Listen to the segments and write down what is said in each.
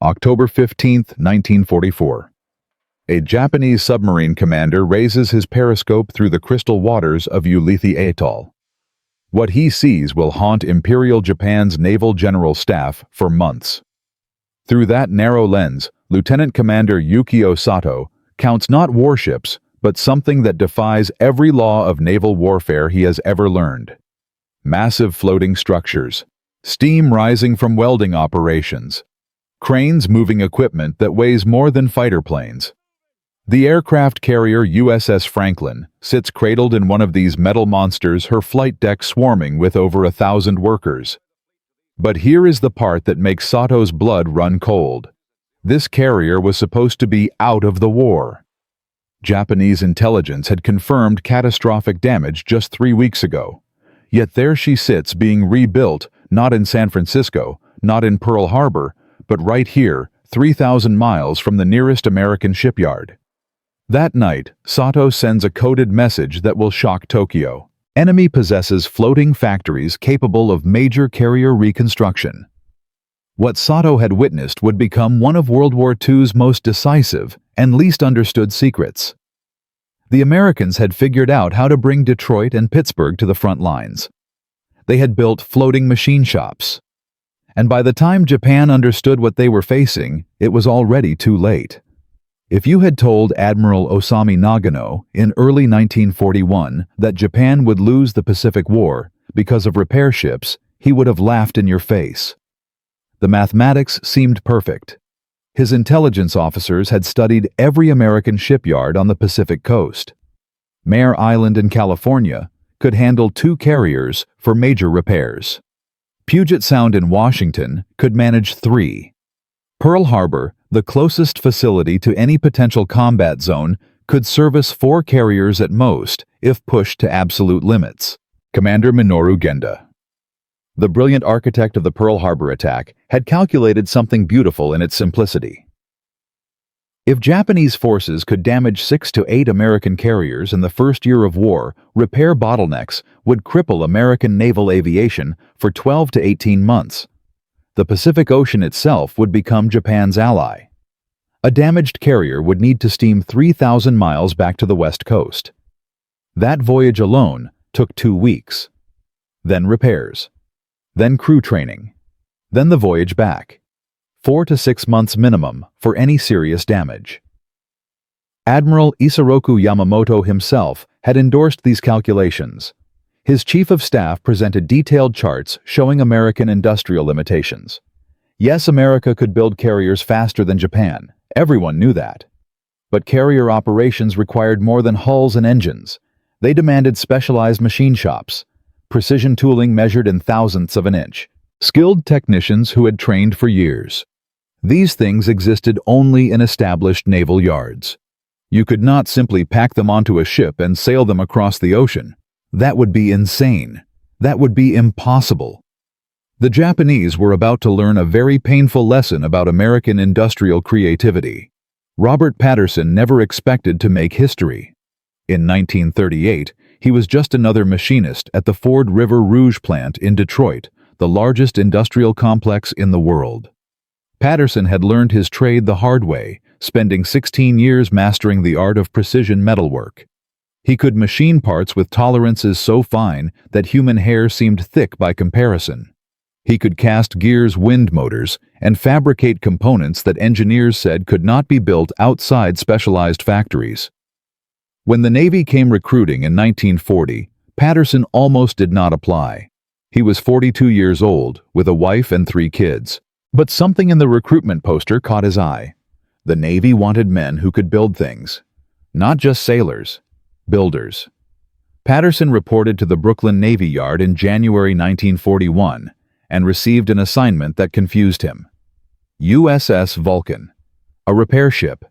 October 15, 1944. A Japanese submarine commander raises his periscope through the crystal waters of Ulithi Atoll. What he sees will haunt Imperial Japan's Naval General Staff for months. Through that narrow lens, Lieutenant Commander Yukio Sato counts not warships, but something that defies every law of naval warfare he has ever learned. Massive floating structures, steam rising from welding operations, cranes moving equipment that weighs more than fighter planes. The aircraft carrier USS Franklin sits cradled in one of these metal monsters, her flight deck swarming with over 1,000 workers. But here is the part that makes Sato's blood run cold. This carrier was supposed to be out of the war. Japanese intelligence had confirmed catastrophic damage just 3 weeks ago. Yet there she sits being rebuilt, not in San Francisco, not in Pearl Harbor, but right here, 3,000 miles from the nearest American shipyard. That night, Sato sends a coded message that will shock Tokyo. Enemy possesses floating factories capable of major carrier reconstruction. What Sato had witnessed would become one of World War II's most decisive and least understood secrets. The Americans had figured out how to bring Detroit and Pittsburgh to the front lines. They had built floating machine shops. And by the time Japan understood what they were facing, it was already too late. If you had told Admiral Osami Nagano in early 1941 that Japan would lose the Pacific War because of repair ships, he would have laughed in your face. The mathematics seemed perfect. His intelligence officers had studied every American shipyard on the Pacific coast. Mare Island in California could handle 2 carriers for major repairs. Puget Sound in Washington could manage 3. Pearl Harbor, the closest facility to any potential combat zone, could service 4 carriers at most if pushed to absolute limits. Commander Minoru Genda, the brilliant architect of the Pearl Harbor attack, had calculated something beautiful in its simplicity. If Japanese forces could damage 6 to 8 American carriers in the first year of war, repair bottlenecks would cripple American naval aviation for 12 to 18 months. The Pacific Ocean itself would become Japan's ally. A damaged carrier would need to steam 3,000 miles back to the West Coast. That voyage alone took 2 weeks. Then repairs. Then crew training. Then the voyage back. 4 to 6 months minimum for any serious damage. Admiral Isoroku Yamamoto himself had endorsed these calculations. His chief of staff presented detailed charts showing American industrial limitations. Yes, America could build carriers faster than Japan. Everyone knew that. But carrier operations required more than hulls and engines. They demanded specialized machine shops, precision tooling measured in thousandths of an inch, skilled technicians who had trained for years. These things existed only in established naval yards. You could not simply pack them onto a ship and sail them across the ocean. That would be insane. That would be impossible. The Japanese were about to learn a very painful lesson about American industrial creativity. Robert Patterson never expected to make history. In 1938, he was just another machinist at the Ford River Rouge plant in Detroit, the largest industrial complex in the world. Patterson had learned his trade the hard way, spending 16 years mastering the art of precision metalwork. He could machine parts with tolerances so fine that human hair seemed thick by comparison. He could cast gears, wind motors, and fabricate components that engineers said could not be built outside specialized factories. When the Navy came recruiting in 1940, Patterson almost did not apply. He was 42 years old, with a wife and 3 kids. But something in the recruitment poster caught his eye. The Navy wanted men who could build things. Not just sailors, builders. Patterson reported to the Brooklyn Navy Yard in January 1941 and received an assignment that confused him. USS Vulcan, a repair ship.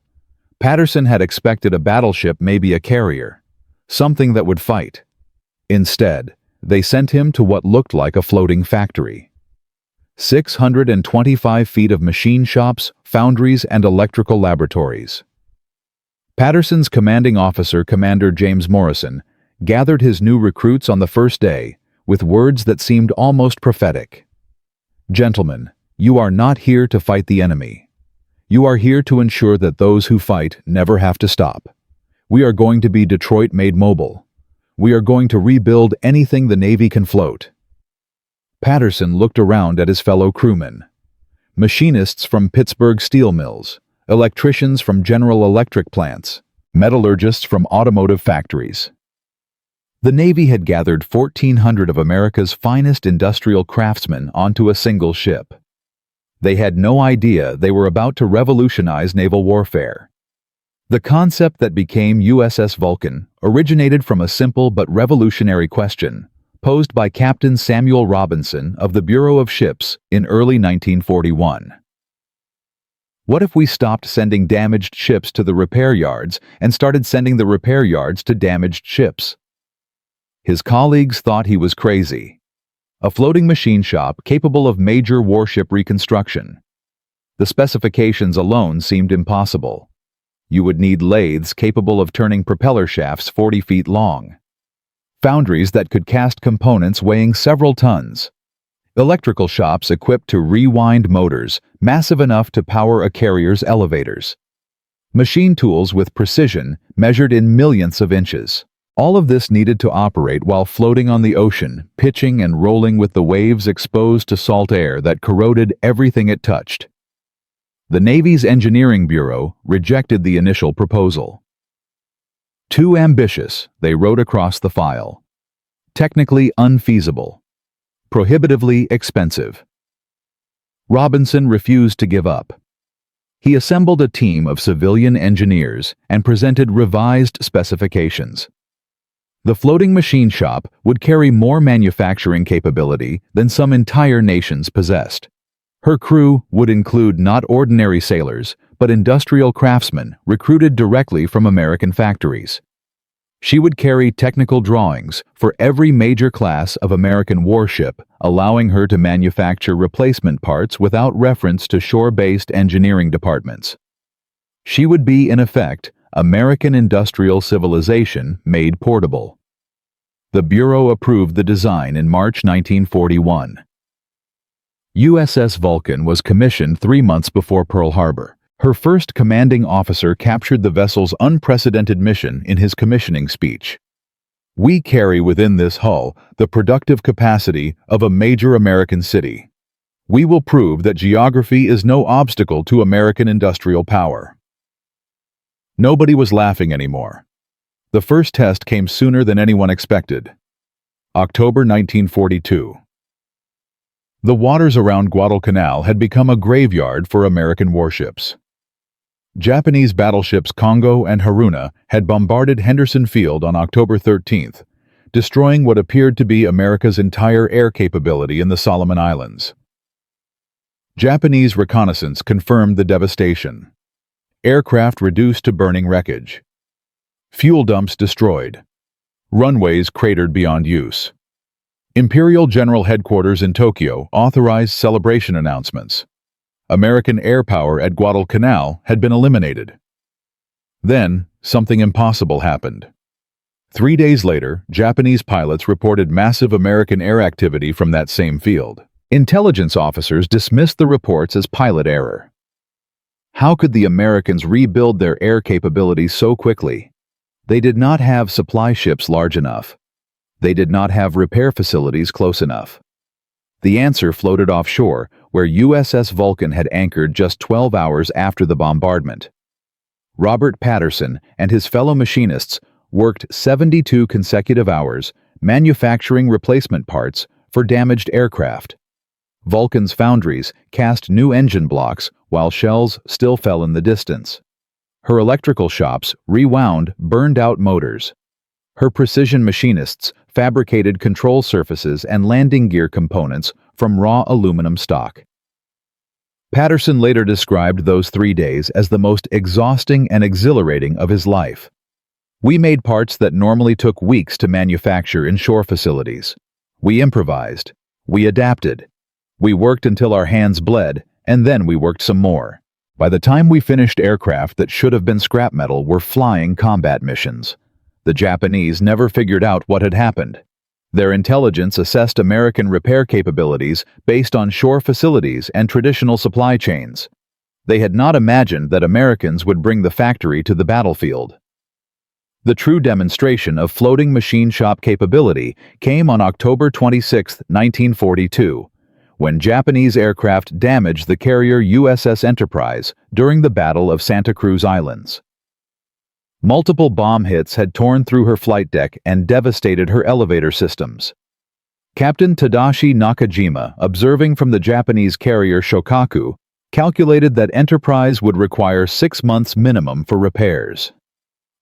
Patterson had expected a battleship, maybe a carrier, something that would fight. Instead, they sent him to what looked like a floating factory. 625 feet of machine shops, foundries, and electrical laboratories. Patterson's commanding officer, Commander James Morrison, gathered his new recruits on the first day with words that seemed almost prophetic. "Gentlemen, you are not here to fight the enemy. You are here to ensure that those who fight never have to stop. We are going to be Detroit made mobile. We are going to rebuild anything the Navy can float." Patterson looked around at his fellow crewmen. Machinists from Pittsburgh steel mills, electricians from General Electric plants, metallurgists from automotive factories. The Navy had gathered 1,400 of America's finest industrial craftsmen onto a single ship. They had no idea they were about to revolutionize naval warfare. The concept that became USS Vulcan originated from a simple but revolutionary question posed by Captain Samuel Robinson of the Bureau of Ships in early 1941. What if we stopped sending damaged ships to the repair yards and started sending the repair yards to damaged ships? His colleagues thought he was crazy. A floating machine shop capable of major warship reconstruction. The specifications alone seemed impossible. You would need lathes capable of turning propeller shafts 40 feet long. Foundries that could cast components weighing several tons. Electrical shops equipped to rewind motors massive enough to power a carrier's elevators. Machine tools with precision measured in millionths of inches. All of this needed to operate while floating on the ocean, pitching and rolling with the waves exposed to salt air that corroded everything it touched. The Navy's Engineering Bureau rejected the initial proposal. Too ambitious, they wrote across the file. Technically unfeasible. Prohibitively expensive. Robinson refused to give up. He assembled a team of civilian engineers and presented revised specifications. The floating machine shop would carry more manufacturing capability than some entire nations possessed. Her crew would include not ordinary sailors, but industrial craftsmen recruited directly from American factories. She would carry technical drawings for every major class of American warship, allowing her to manufacture replacement parts without reference to shore-based engineering departments. She would be, in effect, American industrial civilization made portable. The Bureau approved the design in March 1941. USS Vulcan was commissioned 3 months before Pearl Harbor. Her first commanding officer captured the vessel's unprecedented mission in his commissioning speech. "We carry within this hull the productive capacity of a major American city. We will prove that geography is no obstacle to American industrial power." Nobody was laughing anymore. The first test came sooner than anyone expected. October 1942. The waters around Guadalcanal had become a graveyard for American warships. Japanese battleships Kongo and Haruna had bombarded Henderson Field on October 13th, destroying what appeared to be America's entire air capability in the Solomon Islands. Japanese reconnaissance confirmed the devastation. Aircraft reduced to burning wreckage. Fuel dumps destroyed. Runways cratered beyond use. Imperial General Headquarters in Tokyo authorized celebration announcements. American air power at Guadalcanal had been eliminated. Then, something impossible happened. 3 days later, Japanese pilots reported massive American air activity from that same field. Intelligence officers dismissed the reports as pilot error. How could the Americans rebuild their air capabilities so quickly? They did not have supply ships large enough. They did not have repair facilities close enough. The answer floated offshore, where USS Vulcan had anchored just 12 hours after the bombardment. Robert Patterson and his fellow machinists worked 72 consecutive hours manufacturing replacement parts for damaged aircraft. Vulcan's foundries cast new engine blocks while shells still fell in the distance. Her electrical shops rewound burned-out motors. Her precision machinists fabricated control surfaces and landing gear components from raw aluminum stock. Patterson later described those 3 days as the most exhausting and exhilarating of his life. "We made parts that normally took weeks to manufacture in shore facilities. We improvised. We adapted. We worked until our hands bled, and then we worked some more. By the time we finished, aircraft that should have been scrap metal were flying combat missions. The Japanese never figured out what had happened. Their intelligence assessed American repair capabilities based on shore facilities and traditional supply chains. They had not imagined that Americans would bring the factory to the battlefield. The true demonstration of floating machine shop capability came on October 26, 1942, when Japanese aircraft damaged the carrier USS Enterprise during the Battle of Santa Cruz Islands. Multiple bomb hits had torn through her flight deck and devastated her elevator systems. Captain Tadashi Nakajima, observing from the Japanese carrier Shokaku, calculated that Enterprise would require 6 months minimum for repairs.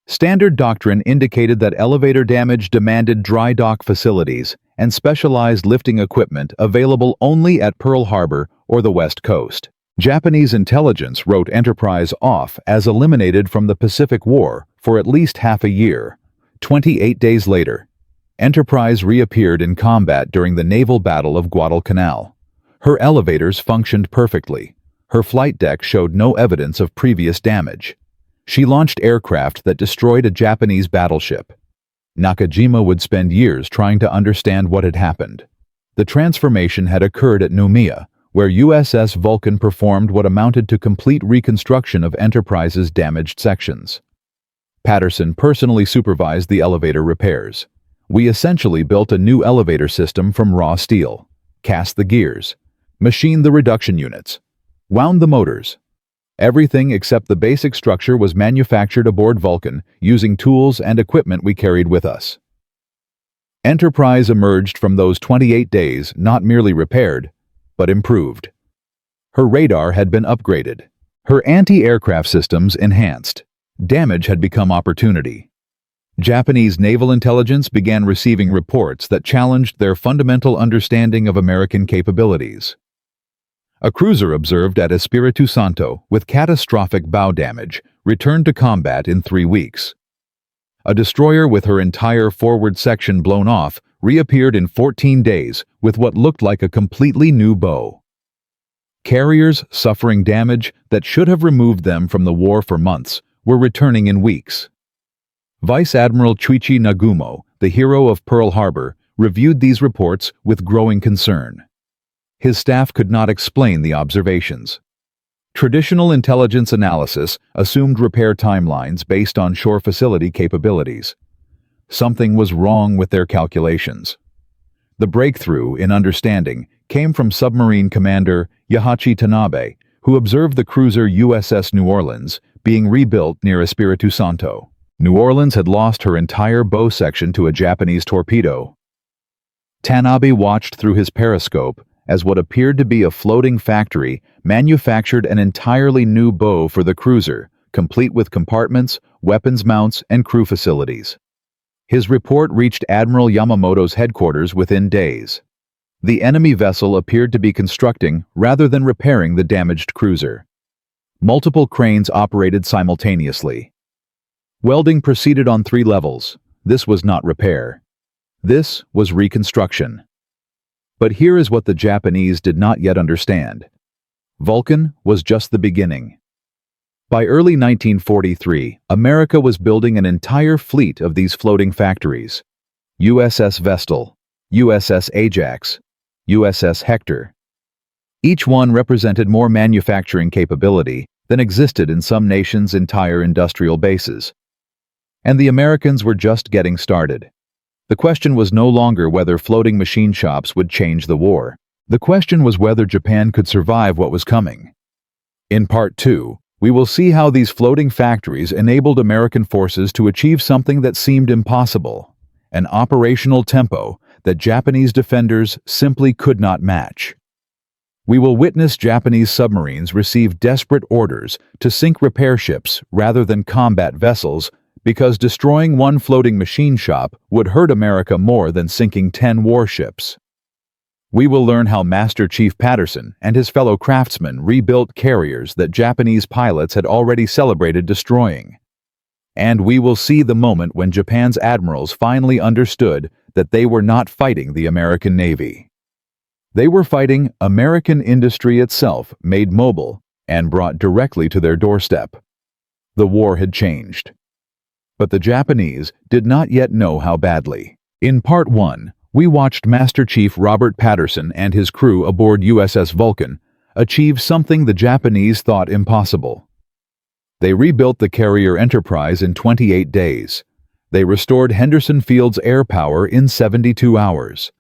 Standard doctrine indicated that elevator damage demanded dry dock facilities and specialized lifting equipment available only at Pearl Harbor or the West Coast. Japanese intelligence wrote Enterprise off as eliminated from the Pacific War for at least half a year. 28 days later, Enterprise reappeared in combat during the naval battle of Guadalcanal. Her elevators functioned perfectly. Her flight deck showed no evidence of previous damage. She launched aircraft that destroyed a Japanese battleship. Nakajima would spend years trying to understand what had happened. The transformation had occurred at Noumea, where USS Vulcan performed what amounted to complete reconstruction of Enterprise's damaged sections. Patterson personally supervised the elevator repairs. We essentially built a new elevator system from raw steel, cast the gears, machined the reduction units, wound the motors. Everything except the basic structure was manufactured aboard Vulcan using tools and equipment we carried with us. Enterprise emerged from those 28 days not merely repaired, but improved. Her radar had been upgraded. Her anti-aircraft systems enhanced. Damage had become opportunity. Japanese naval intelligence began receiving reports that challenged their fundamental understanding of American capabilities. A cruiser observed at Espiritu Santo with catastrophic bow damage returned to combat in 3 weeks. A destroyer with her entire forward section blown off reappeared in 14 days with what looked like a completely new bow. Carriers suffering damage that should have removed them from the war for months were returning in weeks. Vice Admiral Chuichi Nagumo, the hero of Pearl Harbor, reviewed these reports with growing concern. His staff could not explain the observations. Traditional intelligence analysis assumed repair timelines based on shore facility capabilities. Something was wrong with their calculations. The breakthrough in understanding came from submarine commander Yahachi Tanabe, who observed the cruiser USS New Orleans being rebuilt near Espiritu Santo. New Orleans had lost her entire bow section to a Japanese torpedo. Tanabe watched through his periscope as what appeared to be a floating factory manufactured an entirely new bow for the cruiser, complete with compartments, weapons mounts, and crew facilities. His report reached Admiral Yamamoto's headquarters within days. The enemy vessel appeared to be constructing rather than repairing the damaged cruiser. Multiple cranes operated simultaneously. Welding proceeded on 3 levels. This was not repair. This was reconstruction. But here is what the Japanese did not yet understand. Vulcan was just the beginning. By early 1943, America was building an entire fleet of these floating factories. USS Vestal, USS Ajax, USS Hector. Each one represented more manufacturing capability than existed in some nations' entire industrial bases. And the Americans were just getting started. The question was no longer whether floating machine shops would change the war. The question was whether Japan could survive what was coming. In Part 2, we will see how these floating factories enabled American forces to achieve something that seemed impossible, an operational tempo that Japanese defenders simply could not match. We will witness Japanese submarines receive desperate orders to sink repair ships rather than combat vessels because destroying one floating machine shop would hurt America more than sinking 10 warships. We will learn how Master Chief Patterson and his fellow craftsmen rebuilt carriers that Japanese pilots had already celebrated destroying. And we will see the moment when Japan's admirals finally understood that they were not fighting the American Navy. They were fighting American industry itself, made mobile and brought directly to their doorstep. The war had changed. But the Japanese did not yet know how badly. In Part 1, we watched Master Chief Robert Patterson and his crew aboard USS Vulcan achieved something the Japanese thought impossible. They rebuilt the carrier Enterprise in 28 days. They restored Henderson Field's air power in 72 hours.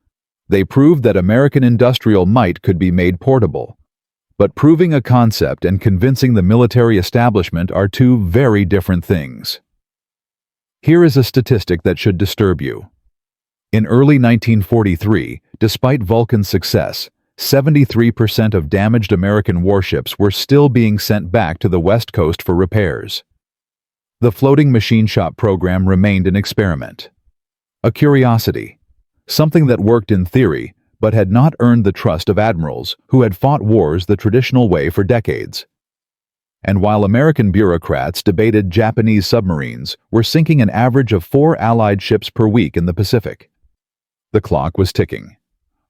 They proved that American industrial might could be made portable. But proving a concept and convincing the military establishment are two very different things. Here is a statistic that should disturb you. In early 1943, despite Vulcan's success, 73% of damaged American warships were still being sent back to the West Coast for repairs. The floating machine shop program remained an experiment. A curiosity. Something that worked in theory, but had not earned the trust of admirals who had fought wars the traditional way for decades. And while American bureaucrats debated Japanese submarines were sinking an average of 4 Allied ships per week in the Pacific, the clock was ticking.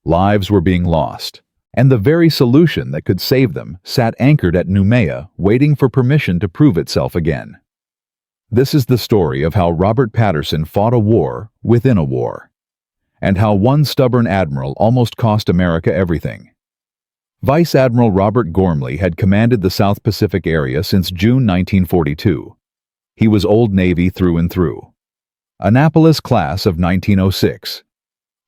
Lives were being lost, and the very solution that could save them sat anchored at Noumea, waiting for permission to prove itself again. This is the story of how Robert Patterson fought a war within a war, and how one stubborn admiral almost cost America everything. Vice Admiral Robert Gormley had commanded the South Pacific area since June 1942. He was Old Navy through and through. Annapolis class of 1906.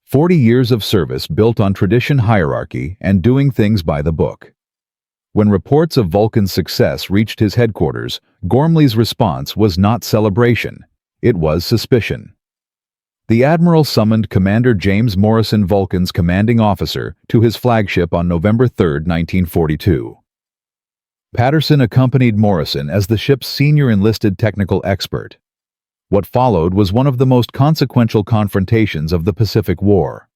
40 years of service built on tradition, hierarchy, and doing things by the book. When reports of Vulcan's success reached his headquarters, Gormley's response was not celebration, it was suspicion. The Admiral summoned Commander James Morrison, Vulcan's commanding officer, to his flagship on November 3, 1942. Patterson accompanied Morrison as the ship's senior enlisted technical expert. What followed was one of the most consequential confrontations of the Pacific War.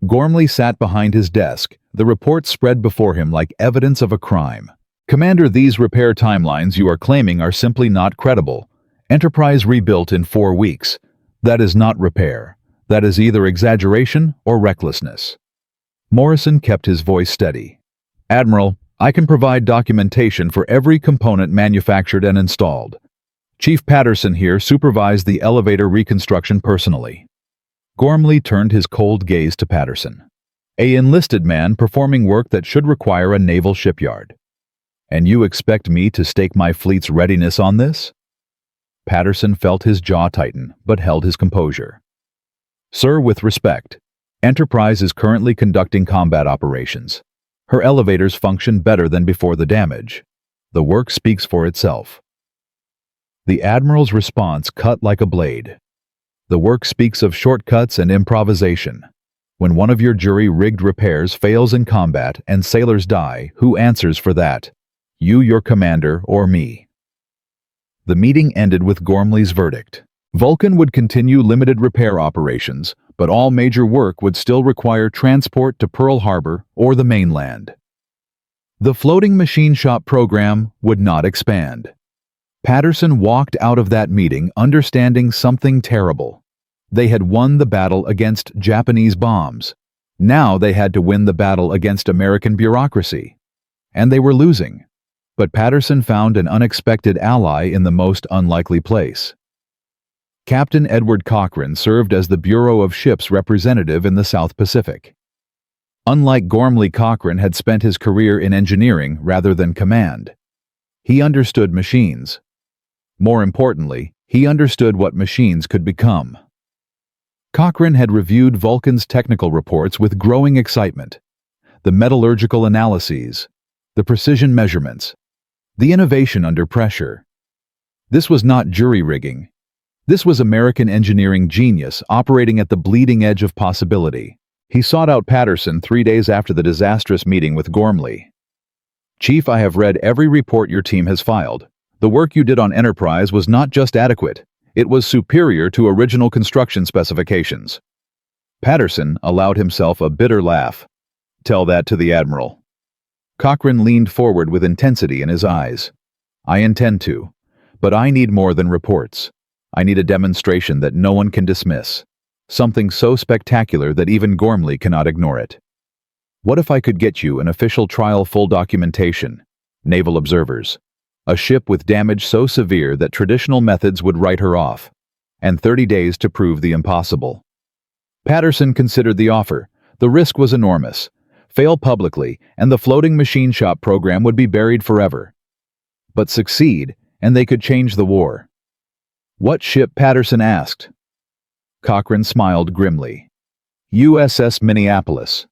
Gormley sat behind his desk, the report spread before him like evidence of a crime. "Commander, these repair timelines you are claiming are simply not credible. Enterprise rebuilt in 4 weeks. That is not repair. That is either exaggeration or recklessness." Morrison kept his voice steady. "Admiral, I can provide documentation for every component manufactured and installed. Chief Patterson here supervised the elevator reconstruction personally." Gormley turned his cold gaze to Patterson. "A enlisted man performing work that should require a naval shipyard. And you expect me to stake my fleet's readiness on this?" Patterson felt his jaw tighten, but held his composure. "Sir, with respect, Enterprise is currently conducting combat operations. Her elevators function better than before the damage. The work speaks for itself." The Admiral's response cut like a blade. "The work speaks of shortcuts and improvisation. When one of your jury-rigged repairs fails in combat and sailors die, who answers for that? You, your commander, or me?" The meeting ended with Gormley's verdict. Vulcan would continue limited repair operations, but all major work would still require transport to Pearl Harbor or the mainland. The floating machine shop program would not expand. Patterson walked out of that meeting understanding something terrible. They had won the battle against Japanese bombs. Now they had to win the battle against American bureaucracy. And they were losing. But Patterson found an unexpected ally in the most unlikely place. Captain Edward Cochrane served as the Bureau of Ships representative in the South Pacific. Unlike Gormley, Cochrane had spent his career in engineering rather than command. He understood machines. More importantly, he understood what machines could become. Cochrane had reviewed Vulcan's technical reports with growing excitement. The metallurgical analyses, the precision measurements, the innovation under pressure. This was not jury-rigging. This was American engineering genius operating at the bleeding edge of possibility. He sought out Patterson 3 days after the disastrous meeting with Gormley. "Chief, I have read every report your team has filed. The work you did on Enterprise was not just adequate, it was superior to original construction specifications." Patterson allowed himself a bitter laugh. "Tell that to the Admiral." Cochrane leaned forward with intensity in his eyes. "I intend to, but I need more than reports. I need a demonstration that no one can dismiss. Something so spectacular that even Gormley cannot ignore it. What if I could get you an official trial, full documentation, naval observers, a ship with damage so severe that traditional methods would write her off, and 30 days to prove the impossible?" Patterson considered the offer. The risk was enormous. Fail publicly, and the floating machine shop program would be buried forever. But succeed, and they could change the war. "What ship?" Patterson asked. Cochrane smiled grimly. "USS Minneapolis.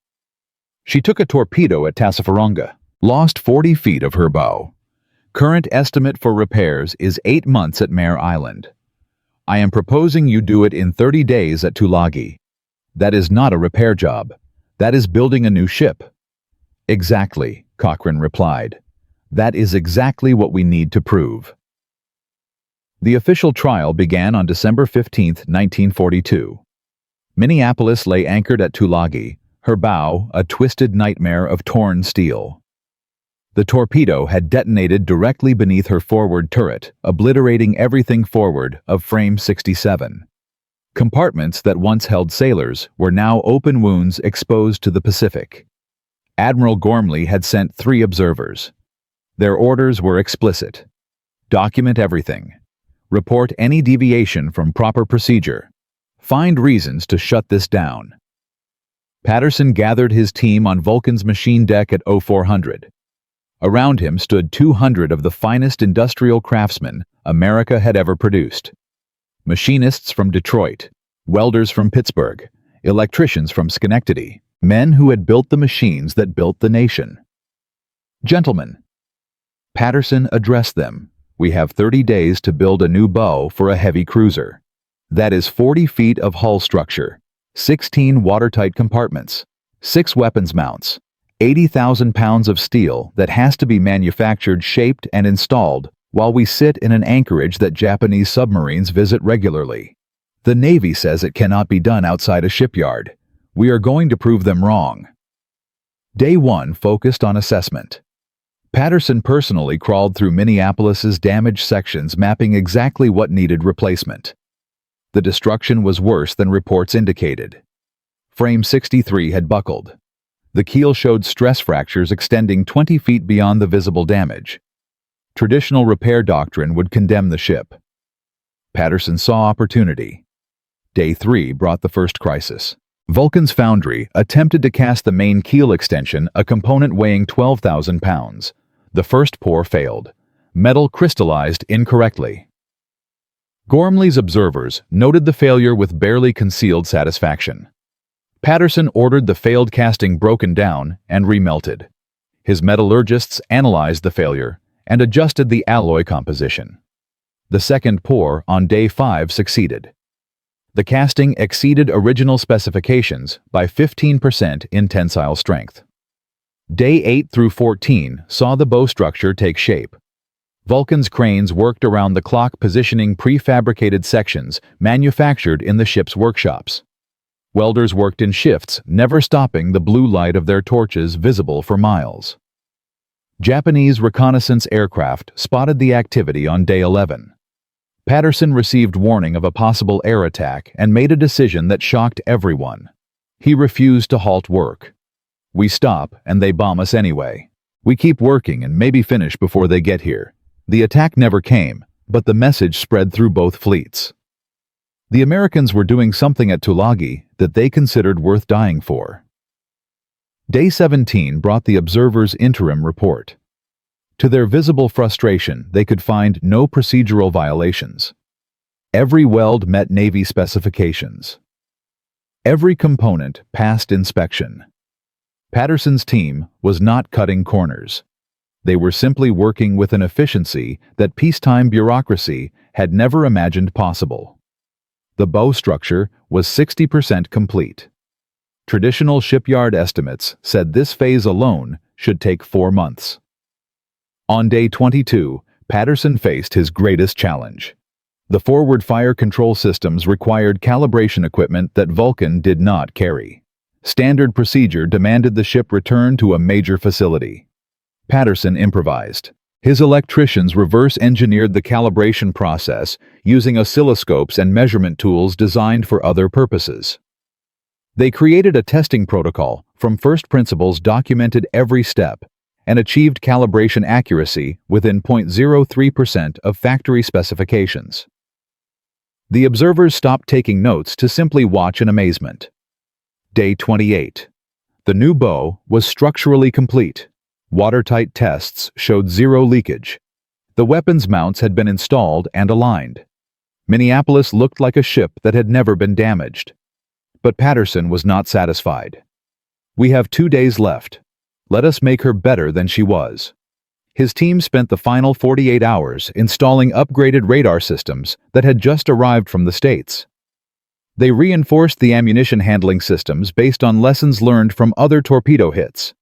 She took a torpedo at Tassafaronga, lost 40 feet of her bow. Current estimate for repairs is 8 months at Mare Island. I am proposing you do it in 30 days at Tulagi. That is not a repair job. That is building a new ship." "Exactly," Cochrane replied. "That is exactly what we need to prove." The official trial began on December 15, 1942. Minneapolis lay anchored at Tulagi, her bow a twisted nightmare of torn steel. The torpedo had detonated directly beneath her forward turret, obliterating everything forward of frame 67. Compartments that once held sailors were now open wounds exposed to the Pacific. Admiral Gormley had sent 3 observers. Their orders were explicit. Document everything. Report any deviation from proper procedure. Find reasons to shut this down. Patterson gathered his team on Vulcan's machine deck at 0400. Around him stood 200 of the finest industrial craftsmen America had ever produced. Machinists from Detroit, welders from Pittsburgh, electricians from Schenectady, men who had built the machines that built the nation. "Gentlemen," Patterson addressed them, "we have 30 days to build a new bow for a heavy cruiser. That is 40 feet of hull structure, 16 watertight compartments, 6 weapons mounts, 80,000 pounds of steel that has to be manufactured, shaped, and installed while we sit in an anchorage that Japanese submarines visit regularly. The Navy says it cannot be done outside a shipyard. We are going to prove them wrong." Day 1 focused on assessment. Patterson personally crawled through Minneapolis's damaged sections, mapping exactly what needed replacement. The destruction was worse than reports indicated. Frame 63 had buckled. The keel showed stress fractures extending 20 feet beyond the visible damage. Traditional repair doctrine would condemn the ship. Patterson saw opportunity. Day 3 brought the first crisis. Vulcan's foundry attempted to cast the main keel extension, a component weighing 12,000 pounds. The first pour failed. Metal crystallized incorrectly. Gormley's observers noted the failure with barely concealed satisfaction. Patterson ordered the failed casting broken down and remelted. His metallurgists analyzed the failure and adjusted the alloy composition. The second pour on day 5 succeeded. The casting exceeded original specifications by 15% in tensile strength. Day 8 through 14 saw the bow structure take shape. Vulcan's cranes worked around the clock, positioning prefabricated sections manufactured in the ship's workshops. Welders worked in shifts, never stopping, the blue light of their torches visible for miles. Japanese reconnaissance aircraft spotted the activity on day 11. Patterson received warning of a possible air attack and made a decision that shocked everyone. He refused to halt work. "We stop and they bomb us anyway. We keep working and maybe finish before they get here." The attack never came, but the message spread through both fleets. The Americans were doing something at Tulagi that they considered worth dying for. Day 17 brought the observers' interim report. To their visible frustration, they could find no procedural violations. Every weld met Navy specifications. Every component passed inspection. Patterson's team was not cutting corners. They were simply working with an efficiency that peacetime bureaucracy had never imagined possible. The bow structure was 60% complete. Traditional shipyard estimates said this phase alone should take 4 months. On day 22, Patterson faced his greatest challenge. The forward fire control systems required calibration equipment that Vulcan did not carry. Standard procedure demanded the ship return to a major facility. Patterson improvised. His electricians reverse-engineered the calibration process using oscilloscopes and measurement tools designed for other purposes. They created a testing protocol from first principles, documented every step, and achieved calibration accuracy within 0.03% of factory specifications. The observers stopped taking notes to simply watch in amazement. Day 28. The new bow was structurally complete. Watertight tests showed zero leakage. The weapons mounts had been installed and aligned. Minneapolis looked like a ship that had never been damaged. But Patterson was not satisfied. "We have 2 days left. Let us make her better than she was." His team spent the final 48 hours installing upgraded radar systems that had just arrived from the States. They reinforced the ammunition handling systems based on lessons learned from other torpedo hits.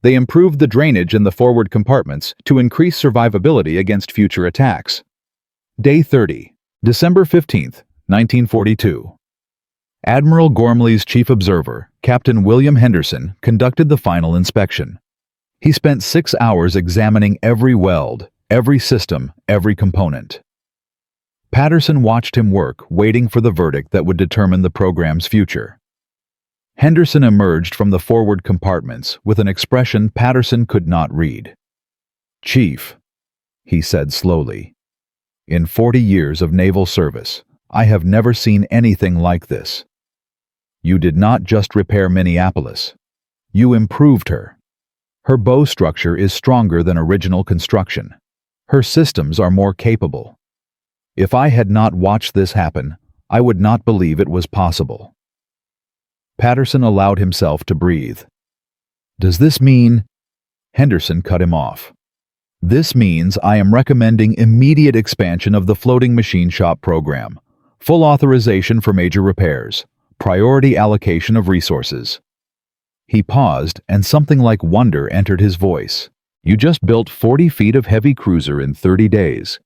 They improved the drainage in the forward compartments to increase survivability against future attacks. Day 30, December 15, 1942. Admiral Gormley's chief observer, Captain William Henderson, conducted the final inspection. He spent 6 hours examining every weld, every system, every component. Patterson watched him work, waiting for the verdict that would determine the program's future. Henderson emerged from the forward compartments with an expression Patterson could not read. "Chief," he said slowly, "in 40 years of naval service, I have never seen anything like this. You did not just repair Minneapolis. You improved her. Her bow structure is stronger than original construction. Her systems are more capable. If I had not watched this happen, I would not believe it was possible." Patterson allowed himself to breathe. "Does this mean—" Henderson cut him off. "This means I am recommending immediate expansion of the floating machine shop program, full authorization for major repairs, priority allocation of resources." He paused, and something like wonder entered his voice. "You just built 40 feet of heavy cruiser in 30 days.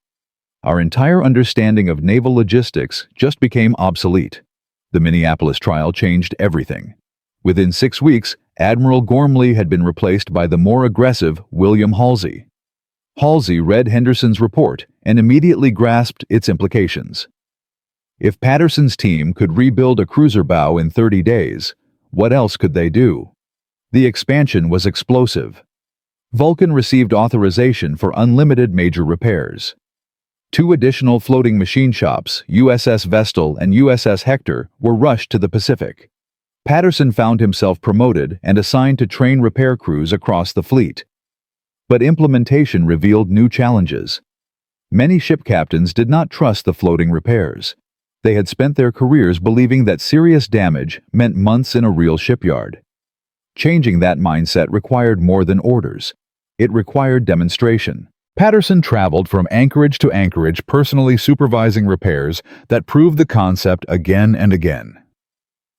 Our entire understanding of naval logistics just became obsolete. The Minneapolis trial changed everything. Within 6 weeks, Admiral Gormley had been replaced by the more aggressive William Halsey. Halsey read Henderson's report and immediately grasped its implications. If Patterson's team could rebuild a cruiser bow in 30 days, what else could they do? The expansion was explosive. Vulcan received authorization for unlimited major repairs. 2 additional floating machine shops, USS Vestal and USS Hector, were rushed to the Pacific. Patterson found himself promoted and assigned to train repair crews across the fleet. But implementation revealed new challenges. Many ship captains did not trust the floating repairs. They had spent their careers believing that serious damage meant months in a real shipyard. Changing that mindset required more than orders. It required demonstration. Patterson traveled from anchorage to anchorage, personally supervising repairs that proved the concept again and again.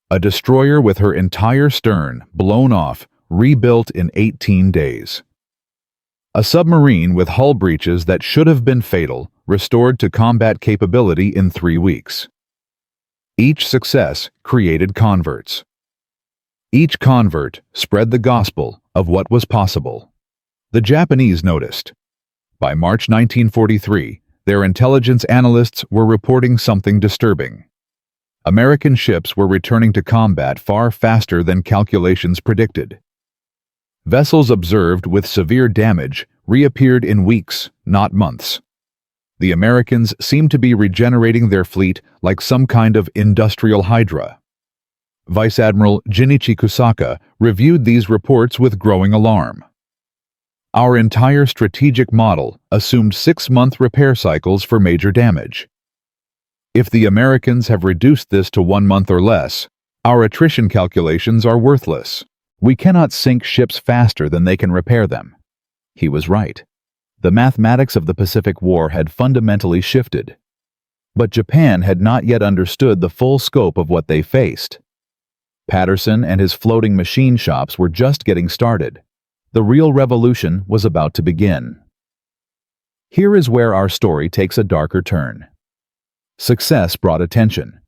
A destroyer with her entire stern blown off, rebuilt in 18 days. A submarine with hull breaches that should have been fatal, restored to combat capability in 3 weeks. Each success created converts. Each convert spread the gospel of what was possible. The Japanese noticed. By March 1943, their intelligence analysts were reporting something disturbing. American ships were returning to combat far faster than calculations predicted. Vessels observed with severe damage reappeared in weeks, not months. The Americans seemed to be regenerating their fleet like some kind of industrial hydra. Vice Admiral Jinichi Kusaka reviewed these reports with growing alarm. "Our entire strategic model assumed 6-month repair cycles for major damage. If the Americans have reduced this to 1 month or less, our attrition calculations are worthless. We cannot sink ships faster than they can repair them." He was right. The mathematics of the Pacific War had fundamentally shifted. But Japan had not yet understood the full scope of what they faced. Patterson and his floating machine shops were just getting started. The real revolution was about to begin. Here is where our story takes a darker turn. Success brought attention,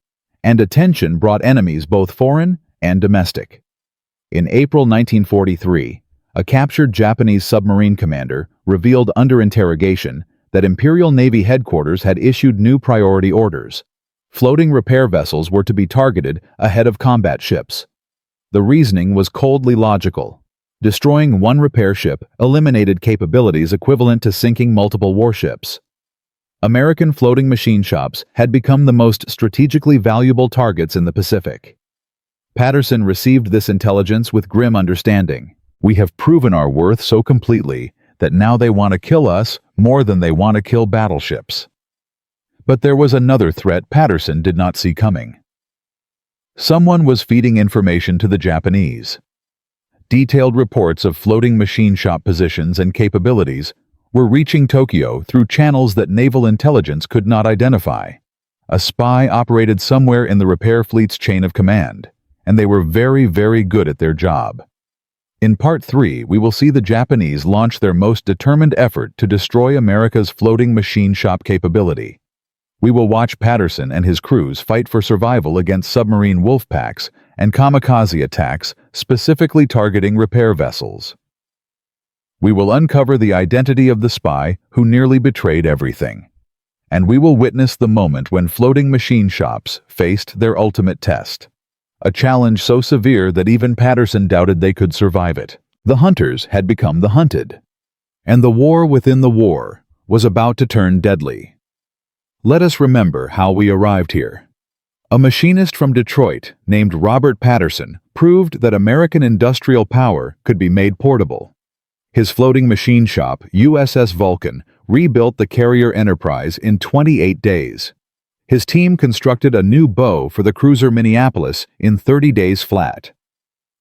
and attention brought enemies both foreign and domestic. In April 1943, a captured Japanese submarine commander revealed under interrogation that Imperial Navy headquarters had issued new priority orders. Floating repair vessels were to be targeted ahead of combat ships. The reasoning was coldly logical. Destroying one repair ship eliminated capabilities equivalent to sinking multiple warships. American floating machine shops had become the most strategically valuable targets in the Pacific. Patterson received this intelligence with grim understanding. We have proven our worth so completely that now they want to kill us more than they want to kill battleships. But there was another threat Patterson did not see coming. Someone was feeding information to the Japanese. Detailed reports of floating machine shop positions and capabilities were reaching Tokyo through channels that naval intelligence could not identify. A spy operated somewhere in the repair fleet's chain of command, and they were very, very good at their job. In Part 3, we will see the Japanese launch their most determined effort to destroy America's floating machine shop capability. We will watch Patterson and his crews fight for survival against submarine wolf packs and kamikaze attacks specifically targeting repair vessels. We will uncover the identity of the spy who nearly betrayed everything. And we will witness the moment when floating machine shops faced their ultimate test. A challenge so severe that even Patterson doubted they could survive it. The hunters had become the hunted. And the war within the war was about to turn deadly. Let us remember how we arrived here. A machinist from Detroit named Robert Patterson proved that American industrial power could be made portable. His floating machine shop, USS Vulcan, rebuilt the carrier Enterprise in 28 days. His team constructed a new bow for the cruiser Minneapolis in 30 days flat.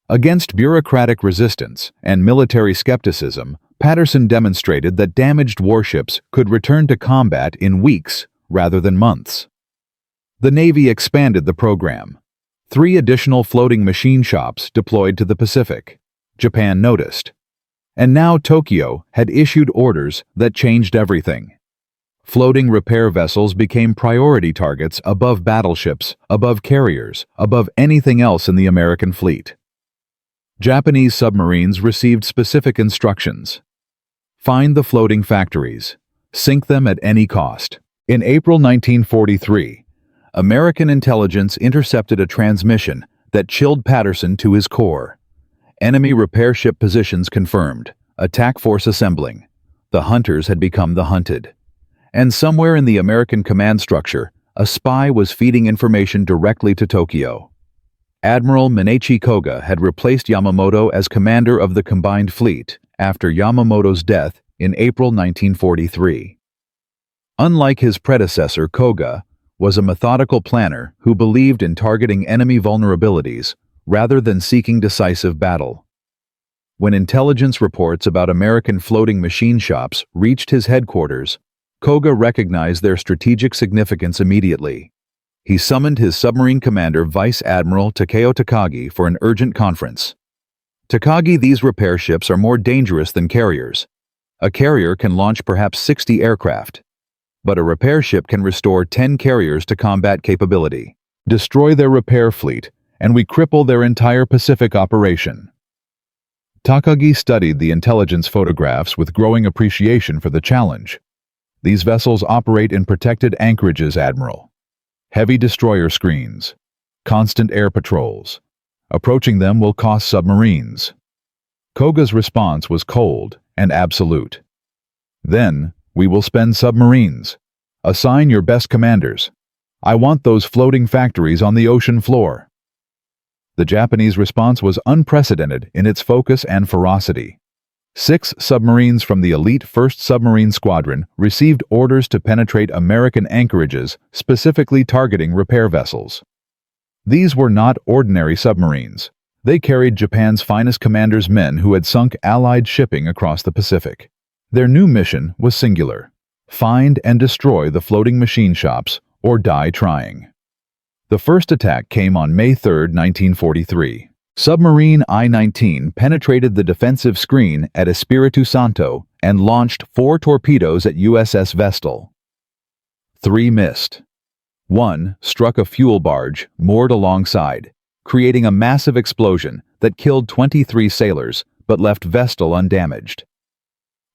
Against bureaucratic resistance and military skepticism, Patterson demonstrated that damaged warships could return to combat in weeks rather than months. The Navy expanded the program. 3 additional floating machine shops deployed to the Pacific. Japan noticed. And now Tokyo had issued orders that changed everything. Floating repair vessels became priority targets above battleships, above carriers, above anything else in the American fleet. Japanese submarines received specific instructions. Find the floating factories. Sink them at any cost. In April 1943, American intelligence intercepted a transmission that chilled Patterson to his core. Enemy repair ship positions confirmed. Attack force assembling. The hunters had become the hunted. And somewhere in the American command structure, a spy was feeding information directly to Tokyo. Admiral Minechi Koga had replaced Yamamoto as commander of the combined fleet after Yamamoto's death in April 1943. Unlike his predecessor, Koga was a methodical planner who believed in targeting enemy vulnerabilities rather than seeking decisive battle. When intelligence reports about American floating machine shops reached his headquarters, Koga recognized their strategic significance immediately. He summoned his submarine commander, Vice Admiral Takeo Takagi, for an urgent conference. Takagi, these repair ships are more dangerous than carriers. A carrier can launch perhaps 60 aircraft. But a repair ship can restore 10 carriers to combat capability, destroy their repair fleet, and we cripple their entire Pacific operation. Takagi studied the intelligence photographs with growing appreciation for the challenge. These vessels operate in protected anchorages, Admiral. Heavy destroyer screens, constant air patrols. Approaching them will cost submarines. Koga's response was cold and absolute. Then, we will spend submarines. Assign your best commanders. I want those floating factories on the ocean floor. The Japanese response was unprecedented in its focus and ferocity. 6 submarines from the elite 1st Submarine Squadron received orders to penetrate American anchorages, specifically targeting repair vessels. These were not ordinary submarines. They carried Japan's finest commanders' men who had sunk Allied shipping across the Pacific. Their new mission was singular: find and destroy the floating machine shops or die trying. The first attack came on May 3, 1943. Submarine I-19 penetrated the defensive screen at Espiritu Santo and launched 4 torpedoes at USS Vestal. 3 missed. 1 struck a fuel barge moored alongside, creating a massive explosion that killed 23 sailors but left Vestal undamaged.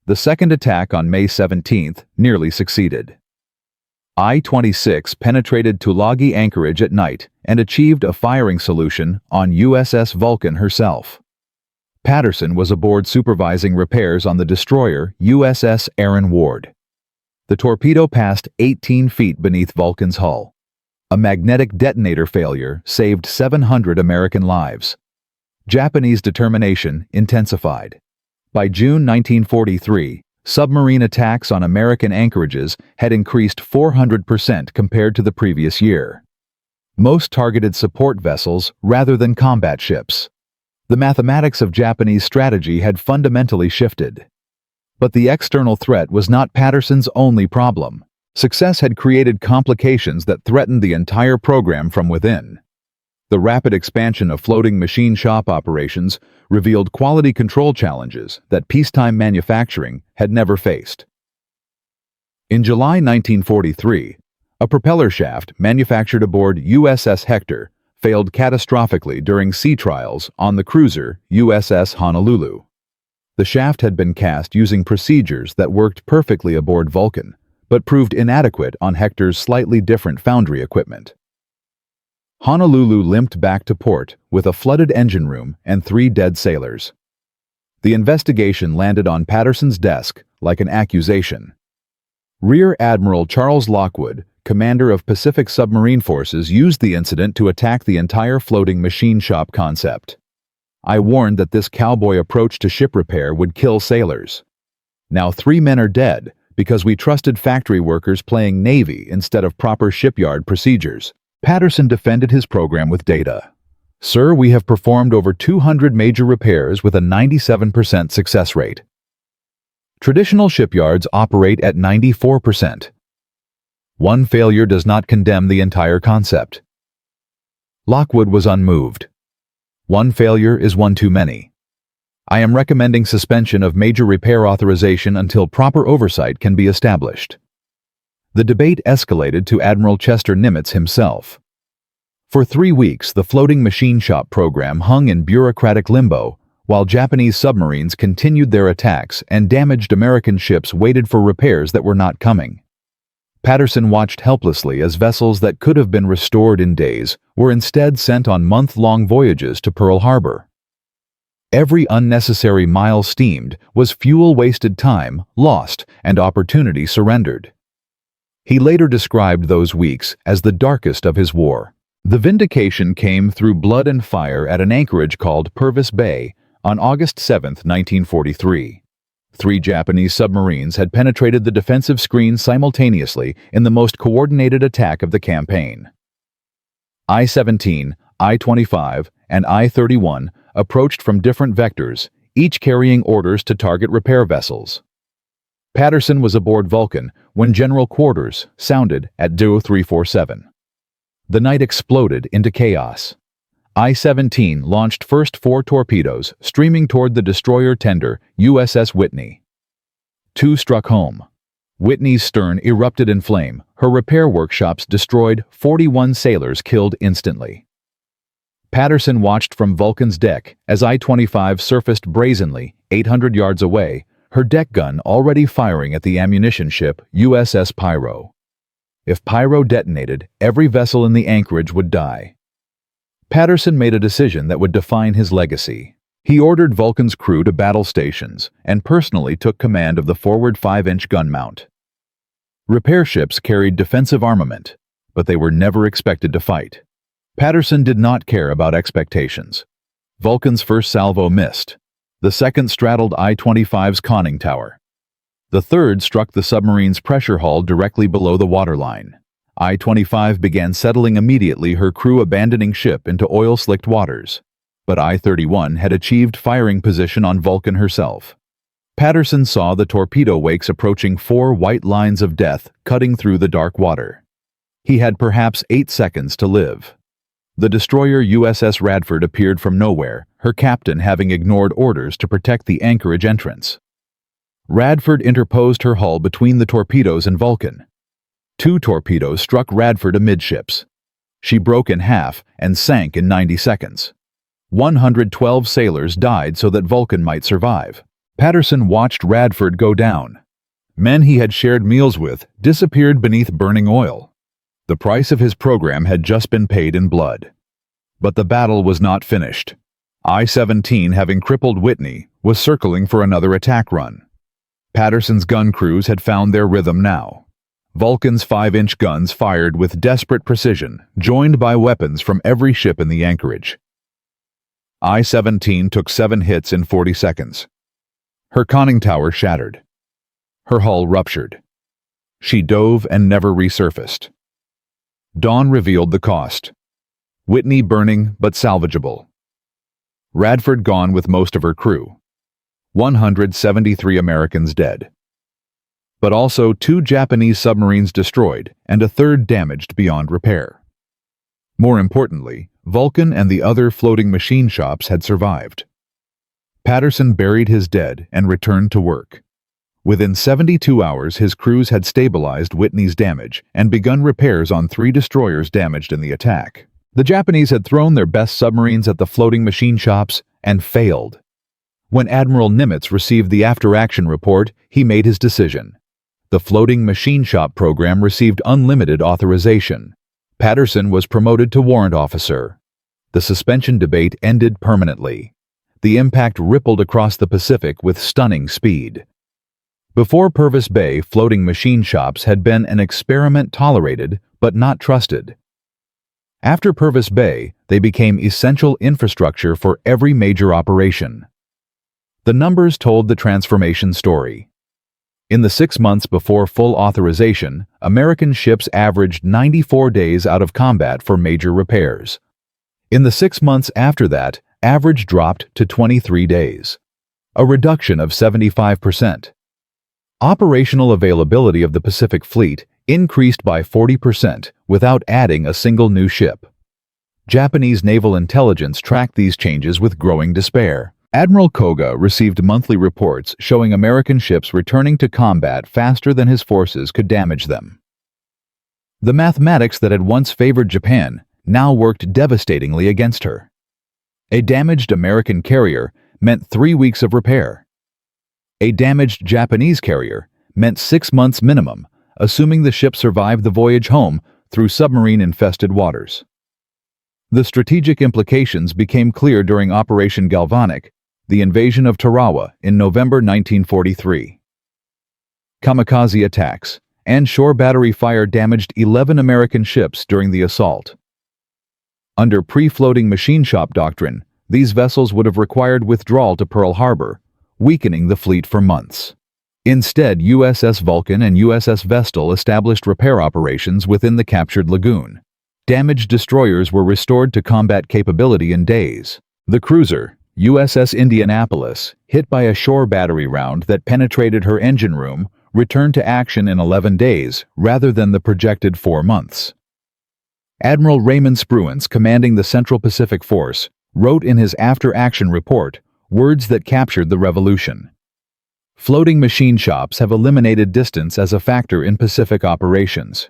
The second attack on May 17th nearly succeeded. I-26 penetrated Tulagi anchorage at night and achieved a firing solution on USS Vulcan herself. Patterson was aboard supervising repairs on the destroyer USS Aaron Ward. The torpedo passed 18 feet beneath Vulcan's hull. A magnetic detonator failure saved 700 American lives. Japanese determination intensified. By June 1943, submarine attacks on American anchorages had increased 400% compared to the previous year. Most targeted support vessels rather than combat ships. The mathematics of Japanese strategy had fundamentally shifted. But the external threat was not Patterson's only problem. Success had created complications that threatened the entire program from within. The rapid expansion of floating machine shop operations revealed quality control challenges that peacetime manufacturing had never faced. In July 1943, a propeller shaft manufactured aboard USS Hector failed catastrophically during sea trials on the cruiser USS Honolulu. The shaft had been cast using procedures that worked perfectly aboard Vulcan, but proved inadequate on Hector's slightly different foundry equipment. Honolulu limped back to port with a flooded engine room and 3 dead sailors. The investigation landed on Patterson's desk like an accusation. Rear Admiral Charles Lockwood, commander of Pacific Submarine Forces, used the incident to attack the entire floating machine shop concept. I warned that this cowboy approach to ship repair would kill sailors. Now 3 men are dead because we trusted factory workers playing Navy instead of proper shipyard procedures. Patterson defended his program with data. Sir, we have performed over 200 major repairs with a 97% success rate. Traditional shipyards operate at 94%. One failure does not condemn the entire concept. Lockwood was unmoved. One failure is one too many. I am recommending suspension of major repair authorization until proper oversight can be established. The debate escalated to Admiral Chester Nimitz himself. For 3 weeks, the floating machine shop program hung in bureaucratic limbo, while Japanese submarines continued their attacks and damaged American ships waited for repairs that were not coming. Patterson watched helplessly as vessels that could have been restored in days were instead sent on month-long voyages to Pearl Harbor. Every unnecessary mile steamed was fuel-wasted time lost and opportunity surrendered. He later described those weeks as the darkest of his war. The vindication came through blood and fire at an anchorage called Purvis Bay on August 7, 1943. 3 Japanese submarines had penetrated the defensive screen simultaneously in the most coordinated attack of the campaign. I-17, I-25, and I-31 approached from different vectors, each carrying orders to target repair vessels. Patterson was aboard Vulcan when General Quarters sounded at 0347. The night exploded into chaos. I-17 launched first 4 torpedoes, streaming toward the destroyer tender USS Whitney. 2 struck home. Whitney's stern erupted in flame, her repair workshops destroyed, 41 sailors killed instantly. Patterson watched from Vulcan's deck as I-25 surfaced brazenly, 800 yards away, her deck gun already firing at the ammunition ship USS Pyro. If Pyro detonated, every vessel in the anchorage would die. Patterson made a decision that would define his legacy. He ordered Vulcan's crew to battle stations and personally took command of the forward 5-inch gun mount. Repair ships carried defensive armament, but they were never expected to fight. Patterson did not care about expectations. Vulcan's first salvo missed. The second straddled I-25's conning tower. The third struck the submarine's pressure hull directly below the waterline. I-25 began settling immediately, her crew abandoning ship into oil-slicked waters. But I-31 had achieved firing position on Vulcan herself. Patterson saw the torpedo wakes approaching 4 white lines of death cutting through the dark water. He had perhaps 8 seconds to live. The destroyer USS Radford appeared from nowhere, her captain having ignored orders to protect the anchorage entrance. Radford interposed her hull between the torpedoes and Vulcan. 2 torpedoes struck Radford amidships. She broke in half and sank in 90 seconds. 112 sailors died so that Vulcan might survive. Patterson watched Radford go down. Men he had shared meals with disappeared beneath burning oil. The price of his program had just been paid in blood. But the battle was not finished. I-17, having crippled Whitney, was circling for another attack run. Patterson's gun crews had found their rhythm now. Vulcan's 5-inch guns fired with desperate precision, joined by weapons from every ship in the anchorage. I-17 took 7 hits in 40 seconds. Her conning tower shattered. Her hull ruptured. She dove and never resurfaced. Dawn revealed the cost. Whitney burning but salvageable. Radford gone with most of her crew. 173 Americans dead. But also 2 Japanese submarines destroyed and a 3rd damaged beyond repair. More importantly, Vulcan and the other floating machine shops had survived. Patterson buried his dead and returned to work. Within 72 hours, his crews had stabilized Whitney's damage and begun repairs on 3 destroyers damaged in the attack. The Japanese had thrown their best submarines at the floating machine shops and failed. When Admiral Nimitz received the after-action report, he made his decision. The floating machine shop program received unlimited authorization. Patterson was promoted to warrant officer. The suspension debate ended permanently. The impact rippled across the Pacific with stunning speed. Before Purvis Bay, floating machine shops had been an experiment tolerated but not trusted. After Purvis Bay, they became essential infrastructure for every major operation. The numbers told the transformation story. In the 6 months before full authorization, American ships averaged 94 days out of combat for major repairs. In the 6 months after that, average dropped to 23 days, a reduction of 75%. Operational availability of the Pacific Fleet increased by 40% without adding a single new ship. Japanese naval intelligence tracked these changes with growing despair. Admiral Koga received monthly reports showing American ships returning to combat faster than his forces could damage them. The mathematics that had once favored Japan now worked devastatingly against her. A damaged American carrier meant 3 weeks of repair. A damaged Japanese carrier meant 6 months minimum, assuming the ship survived the voyage home through submarine-infested waters. The strategic implications became clear during Operation Galvanic, the invasion of Tarawa in November 1943. Kamikaze attacks and shore battery fire damaged 11 American ships during the assault. Under pre-floating machine shop doctrine, these vessels would have required withdrawal to Pearl Harbor, weakening the fleet for months. Instead, USS Vulcan and USS Vestal established repair operations within the captured lagoon. Damaged destroyers were restored to combat capability in days. The cruiser, USS Indianapolis, hit by a shore battery round that penetrated her engine room, returned to action in 11 days rather than the projected 4 months. Admiral Raymond Spruance, commanding the Central Pacific Force, wrote in his after-action report words that captured the revolution. Floating machine shops have eliminated distance as a factor in Pacific operations.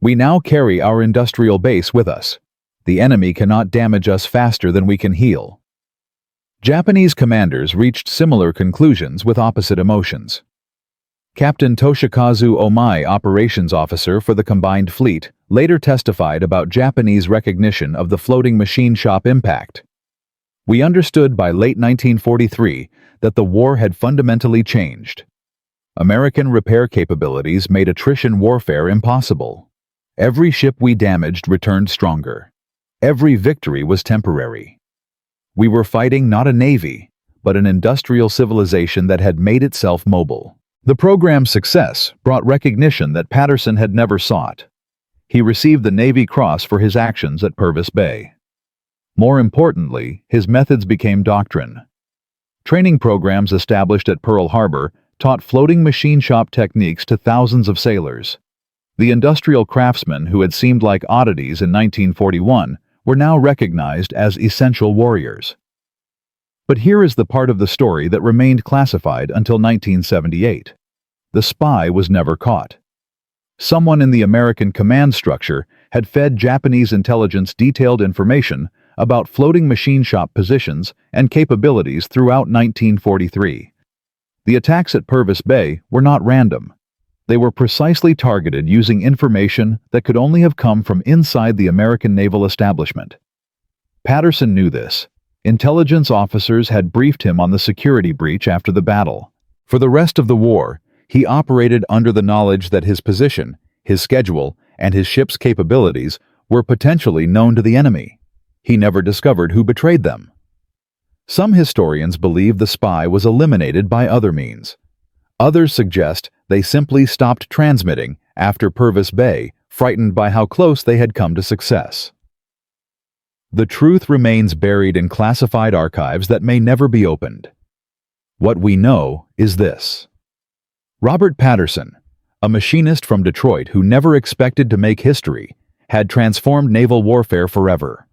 We now carry our industrial base with us. The enemy cannot damage us faster than we can heal. Japanese commanders reached similar conclusions with opposite emotions. Captain Toshikazu Omai, operations officer for the combined fleet, later testified about Japanese recognition of the floating machine shop impact. We understood by late 1943 that the war had fundamentally changed. American repair capabilities made attrition warfare impossible. Every ship we damaged returned stronger. Every victory was temporary. We were fighting not a navy, but an industrial civilization that had made itself mobile. The program's success brought recognition that Patterson had never sought. He received the Navy Cross for his actions at Purvis Bay. More importantly, his methods became doctrine. Training programs established at Pearl Harbor taught floating machine shop techniques to thousands of sailors. The industrial craftsmen who had seemed like oddities in 1941 were now recognized as essential warriors. But here is the part of the story that remained classified until 1978. The spy was never caught. Someone in the American command structure had fed Japanese intelligence detailed information about floating machine shop positions and capabilities throughout 1943. The attacks at Purvis Bay were not random. They were precisely targeted using information that could only have come from inside the American naval establishment. Patterson knew this. Intelligence officers had briefed him on the security breach after the battle. For the rest of the war, he operated under the knowledge that his position, his schedule, and his ship's capabilities were potentially known to the enemy. He never discovered who betrayed them. Some historians believe the spy was eliminated by other means. Others suggest they simply stopped transmitting after Purvis Bay, frightened by how close they had come to success. The truth remains buried in classified archives that may never be opened. What we know is this. Robert Patterson, a machinist from Detroit who never expected to make history, had transformed naval warfare forever.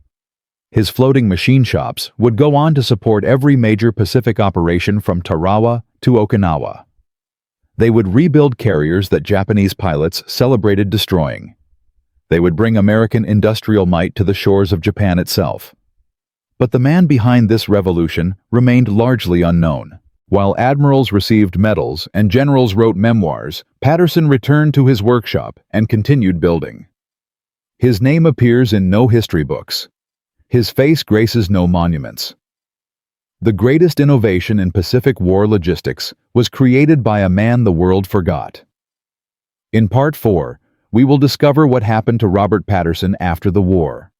His floating machine shops would go on to support every major Pacific operation from Tarawa to Okinawa. They would rebuild carriers that Japanese pilots celebrated destroying. They would bring American industrial might to the shores of Japan itself. But the man behind this revolution remained largely unknown. While admirals received medals and generals wrote memoirs, Patterson returned to his workshop and continued building. His name appears in no history books. His face graces no monuments. The greatest innovation in Pacific War logistics was created by a man the world forgot. In Part 4, we will discover what happened to Robert Patterson after the war.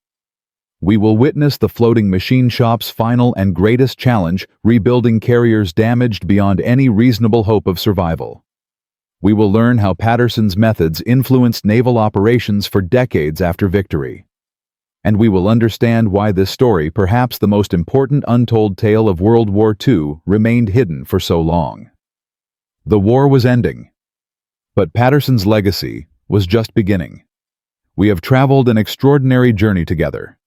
We will witness the floating machine shop's final and greatest challenge, rebuilding carriers damaged beyond any reasonable hope of survival. We will learn how Patterson's methods influenced naval operations for decades after victory. And we will understand why this story, perhaps the most important untold tale of World War II, remained hidden for so long. The war was ending, but Patterson's legacy was just beginning. We have traveled an extraordinary journey together.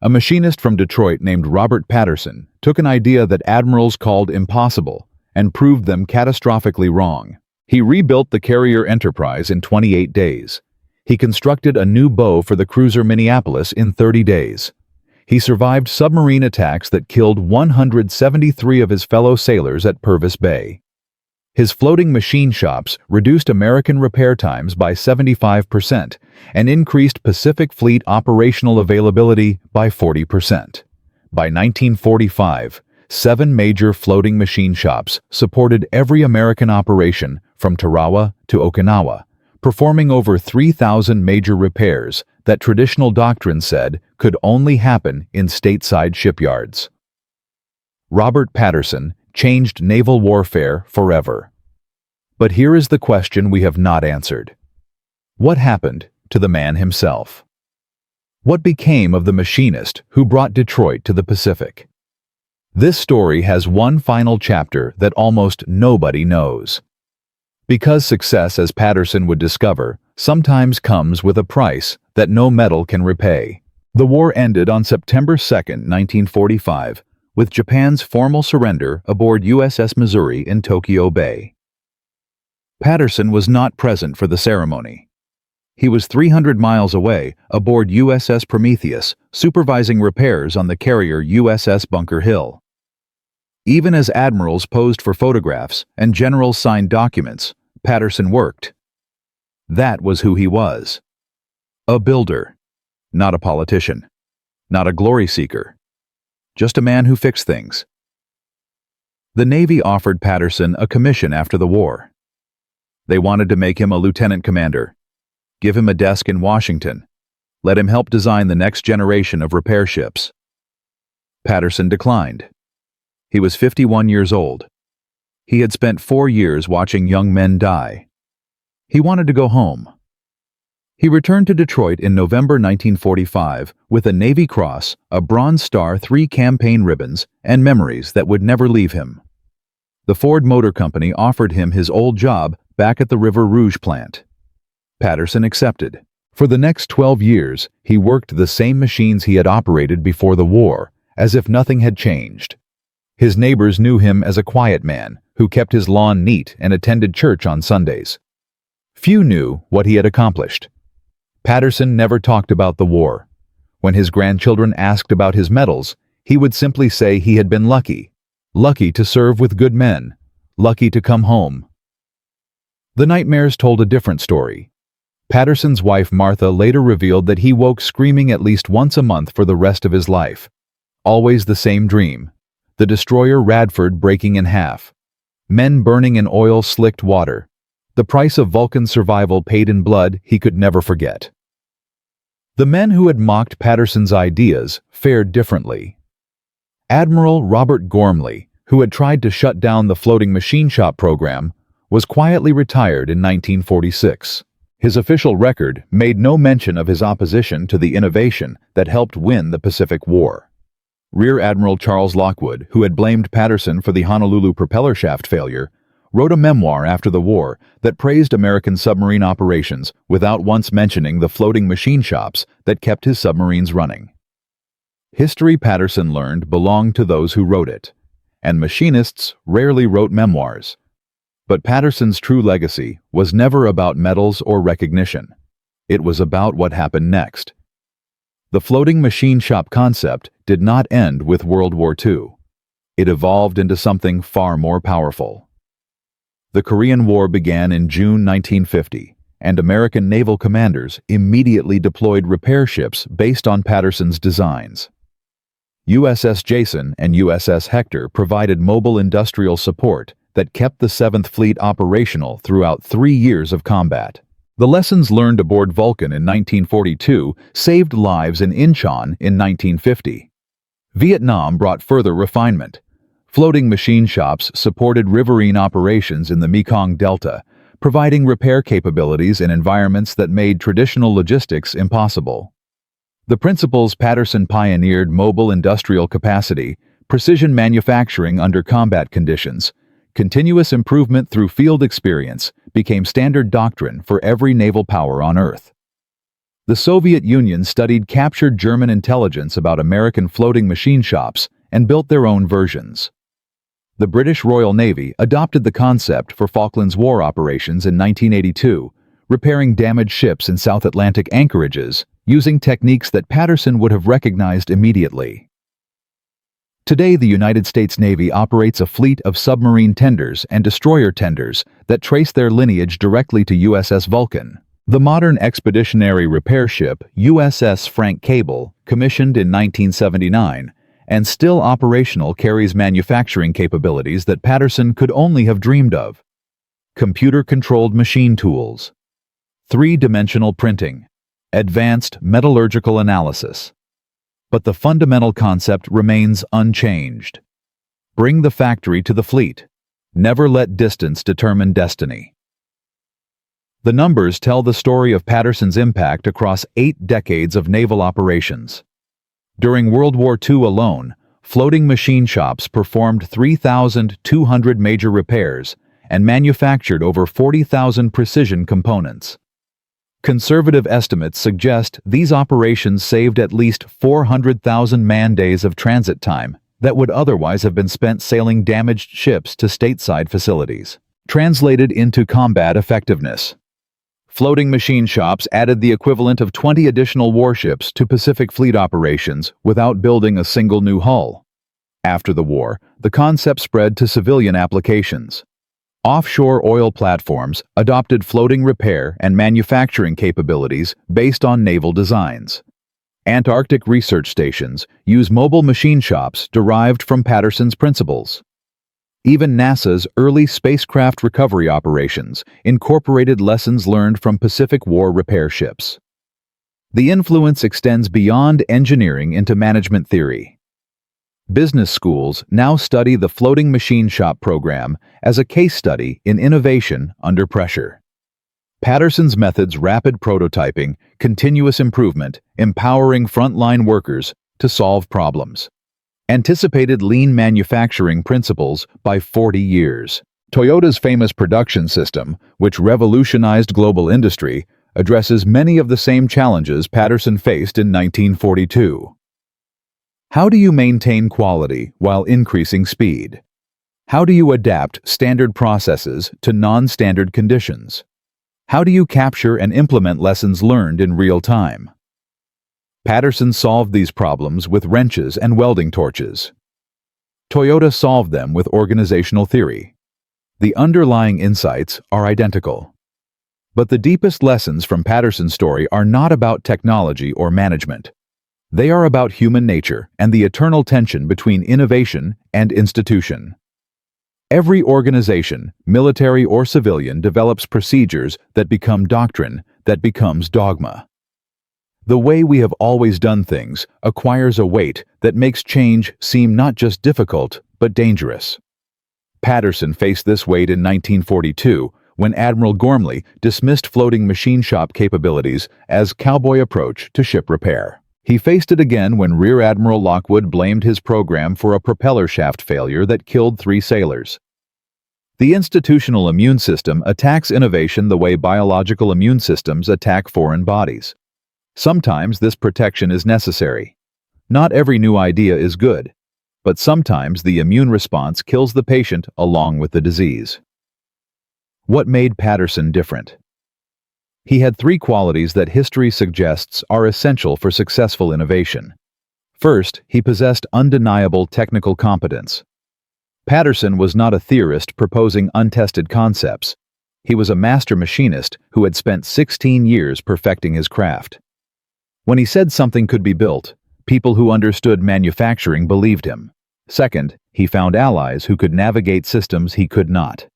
A machinist from Detroit named Robert Patterson took an idea that admirals called impossible and proved them catastrophically wrong. He rebuilt the carrier Enterprise in 28 days. He constructed a new bow for the cruiser Minneapolis in 30 days. He survived submarine attacks that killed 173 of his fellow sailors at Purvis Bay. His floating machine shops reduced American repair times by 75% and increased Pacific Fleet operational availability by 40%. By 1945, 7 major floating machine shops supported every American operation from Tarawa to Okinawa, performing over 3,000 major repairs that traditional doctrine said could only happen in stateside shipyards. Robert Patterson changed naval warfare forever. But here is the question we have not answered. What happened to the man himself? What became of the machinist who brought Detroit to the Pacific? This story has one final chapter that almost nobody knows. Because success, as Patterson would discover, sometimes comes with a price that no metal can repay. The war ended on September 2, 1945, with Japan's formal surrender aboard USS Missouri in Tokyo Bay. Patterson was not present for the ceremony. He was 300 miles away aboard USS Prometheus, supervising repairs on the carrier USS Bunker Hill. Even as admirals posed for photographs and generals signed documents, Patterson worked. That was who he was. A builder, not a politician, not a glory seeker, just a man who fixed things. The Navy offered Patterson a commission after the war. They wanted to make him a lieutenant commander, give him a desk in Washington, let him help design the next generation of repair ships. Patterson declined. He was 51 years old. He had spent 4 years watching young men die. He wanted to go home. He returned to Detroit in November 1945 with a Navy Cross, a Bronze Star, 3 campaign ribbons, and memories that would never leave him. The Ford Motor Company offered him his old job back at the River Rouge plant. Patterson accepted. For the next 12 years, he worked the same machines he had operated before the war, as if nothing had changed. His neighbors knew him as a quiet man who kept his lawn neat and attended church on Sundays. Few knew what he had accomplished. Patterson never talked about the war. When his grandchildren asked about his medals, he would simply say he had been lucky. Lucky to serve with good men. Lucky to come home. The nightmares told a different story. Patterson's wife Martha later revealed that he woke screaming at least once a month for the rest of his life. Always the same dream. The destroyer Radford breaking in half. Men burning in oil-slicked water. the price of Vulcan's survival paid in blood he could never forget. The men who had mocked Patterson's ideas fared differently. Admiral Robert Gormley, who had tried to shut down the floating machine shop program, was quietly retired in 1946. His official record made no mention of his opposition to the innovation that helped win the Pacific War. Rear Admiral Charles Lockwood, who had blamed Patterson for the Honolulu propeller shaft failure, wrote a memoir after the war that praised American submarine operations without once mentioning the floating machine shops that kept his submarines running. History, Patterson learned, belonged to those who wrote it, and machinists rarely wrote memoirs. But Patterson's true legacy was never about medals or recognition. It was about what happened next. The floating machine shop concept did not end with World War II. It evolved into something far more powerful. The Korean War began in June 1950, and American naval commanders immediately deployed repair ships based on Patterson's designs. USS Jason and USS Hector provided mobile industrial support that kept the 7th Fleet operational throughout 3 years of combat. The lessons learned aboard Vulcan in 1942 saved lives in Incheon in 1950. Vietnam brought further refinement. Floating machine shops supported riverine operations in the Mekong Delta, providing repair capabilities in environments that made traditional logistics impossible. The principles Patterson pioneered: mobile industrial capacity, precision manufacturing under combat conditions, continuous improvement through field experience, became standard doctrine for every naval power on Earth. The Soviet Union studied captured German intelligence about American floating machine shops and built their own versions. The British Royal Navy adopted the concept for Falklands War operations in 1982, repairing damaged ships in South Atlantic anchorages using techniques that Patterson would have recognized immediately. Today, the United States Navy operates a fleet of submarine tenders and destroyer tenders that trace their lineage directly to USS Vulcan. The modern expeditionary repair ship USS Frank Cable, commissioned in 1979, and still operational, carries manufacturing capabilities that Patterson could only have dreamed of. Computer-controlled machine tools, 3-dimensional printing, advanced metallurgical analysis. But the fundamental concept remains unchanged. Bring the factory to the fleet. Never let distance determine destiny. The numbers tell the story of Patterson's impact across 8 decades of naval operations. During World War II alone, floating machine shops performed 3,200 major repairs and manufactured over 40,000 precision components. Conservative estimates suggest these operations saved at least 400,000 man-days of transit time that would otherwise have been spent sailing damaged ships to stateside facilities. Translated into combat effectiveness, floating machine shops added the equivalent of 20 additional warships to Pacific Fleet operations without building a single new hull. After the war, the concept spread to civilian applications. Offshore oil platforms adopted floating repair and manufacturing capabilities based on naval designs. Antarctic research stations use mobile machine shops derived from Patterson's principles. Even NASA's early spacecraft recovery operations incorporated lessons learned from Pacific War repair ships. The influence extends beyond engineering into management theory. Business schools now study the floating machine shop program as a case study in innovation under pressure. Patterson's methods: rapid prototyping, continuous improvement, empowering frontline workers to solve problems. Anticipated lean manufacturing principles by 40 years. Toyota's famous production system, which revolutionized global industry, addresses many of the same challenges Patterson faced in 1942. How do you maintain quality while increasing speed? How do you adapt standard processes to non-standard conditions? How do you capture and implement lessons learned in real time? Patterson solved these problems with wrenches and welding torches. Toyota solved them with organizational theory. The underlying insights are identical. But the deepest lessons from Patterson's story are not about technology or management. They are about human nature and the eternal tension between innovation and institution. Every organization, military or civilian, develops procedures that become doctrine, that becomes dogma. The way we have always done things acquires a weight that makes change seem not just difficult, but dangerous. Patterson faced this weight in 1942 when Admiral Gormley dismissed floating machine shop capabilities as cowboy approach to ship repair. He faced it again when Rear Admiral Lockwood blamed his program for a propeller shaft failure that killed 3 sailors. The institutional immune system attacks innovation the way biological immune systems attack foreign bodies. Sometimes this protection is necessary. Not every new idea is good, but sometimes the immune response kills the patient along with the disease. What made Patterson different? He had 3 qualities that history suggests are essential for successful innovation. First, he possessed undeniable technical competence. Patterson was not a theorist proposing untested concepts. He was a master machinist who had spent 16 years perfecting his craft. When he said something could be built, people who understood manufacturing believed him. Second, he found allies who could navigate systems he could not.